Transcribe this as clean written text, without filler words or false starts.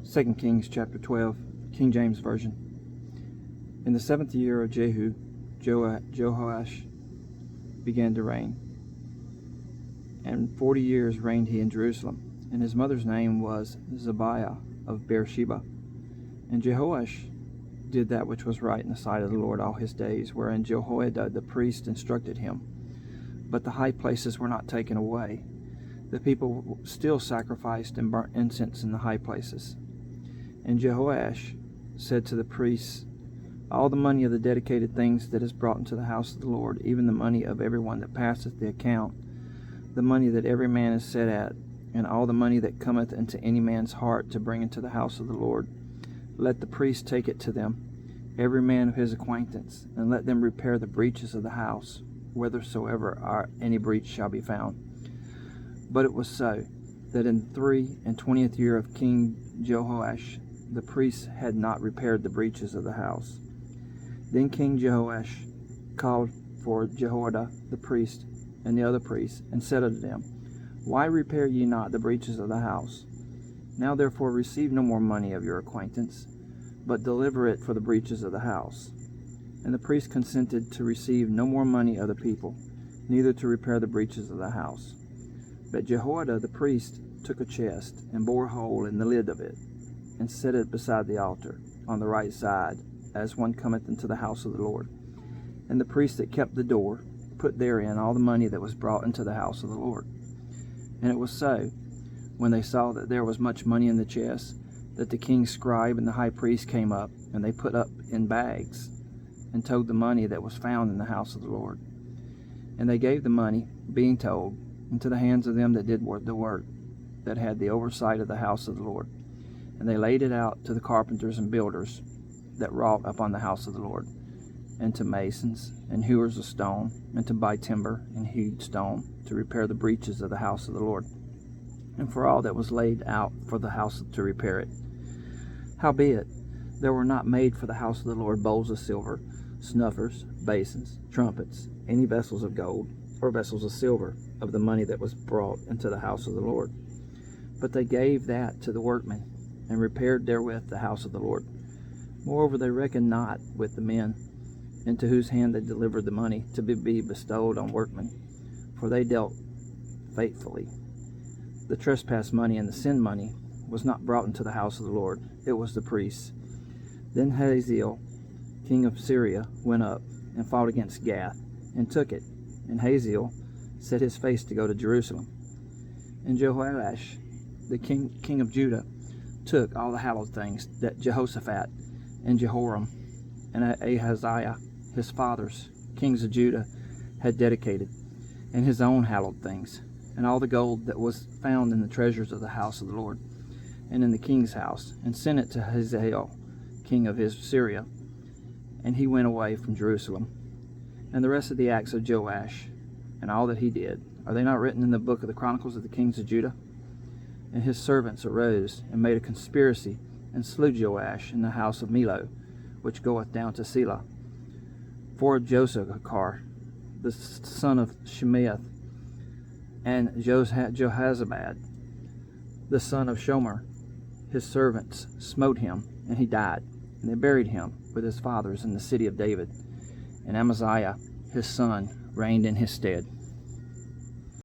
2 Kings chapter 12, King James Version. In the 7th year of Jehu, Jehoash began to reign. And 40 years reigned he in Jerusalem. And his mother's name was Zebiah of Beersheba. And Jehoash did that which was right in the sight of the Lord all his days, wherein Jehoiada the priest instructed him. But the high places were not taken away. The people still sacrificed and burnt incense in the high places. And Jehoash said to the priests, all the money of the dedicated things that is brought into the house of the Lord, even the money of everyone that passeth the account, the money that every man is set at, and all the money that cometh into any man's heart to bring into the house of the Lord, let the priest take it to them, every man of his acquaintance, and let them repair the breaches of the house, whithersoever any breach shall be found. But it was so, that in the 23rd year of King Jehoash, the priests had not repaired the breaches of the house. Then King Jehoash called for Jehoiada the priest and the other priests, and said unto them, why repair ye not the breaches of the house? Now therefore receive no more money of your acquaintance, but deliver it for the breaches of the house. And the priest consented to receive no more money of the people, neither to repair the breaches of the house. But Jehoiada the priest took a chest, and bore a hole in the lid of it, and set it beside the altar, on the right side, as one cometh into the house of the Lord. And the priest that kept the door put therein all the money that was brought into the house of the Lord. And it was so, when they saw that there was much money in the chest, that the king's scribe and the high priest came up, and they put up in bags, and told the money that was found in the house of the Lord. And they gave the money, being told, into the hands of them that did the work, that had the oversight of the house of the Lord. And they laid it out to the carpenters and builders that wrought upon the house of the Lord, and to masons and hewers of stone, and to buy timber and hewed stone, to repair the breaches of the house of the Lord, and for all that was laid out for the house to repair it. Howbeit, there were not made for the house of the Lord bowls of silver, snuffers, basins, trumpets, any vessels of gold, or vessels of silver, of the money that was brought into the house of the Lord. But they gave that to the workmen, and repaired therewith the house of the Lord. Moreover, they reckoned not with the men, into whose hand they delivered the money to be bestowed on workmen, for they dealt faithfully. The trespass money and the sin money was not brought into the house of the Lord, it was the priests. Then Hazael, king of Syria, went up and fought against Gath, and took it. And Hazael set his face to go to Jerusalem. And Jehoash, the king of Judah, took all the hallowed things that Jehoshaphat and Jehoram and Ahaziah, his fathers, kings of Judah, had dedicated, and his own hallowed things, and all the gold that was found in the treasures of the house of the Lord, and in the king's house, and sent it to Hazael, king of Syria. And he went away from Jerusalem. And the rest of the acts of Joash, and all that he did, are they not written in the book of the Chronicles of the kings of Judah? And his servants arose, and made a conspiracy, and slew Joash in the house of Millo, which goeth down to Selah. For Josachar, the son of Shemaeth, and Jehozabad, the son of Shomer, his servants, smote him, and he died. And they buried him with his fathers in the city of David. And Amaziah, his son, reigned in his stead.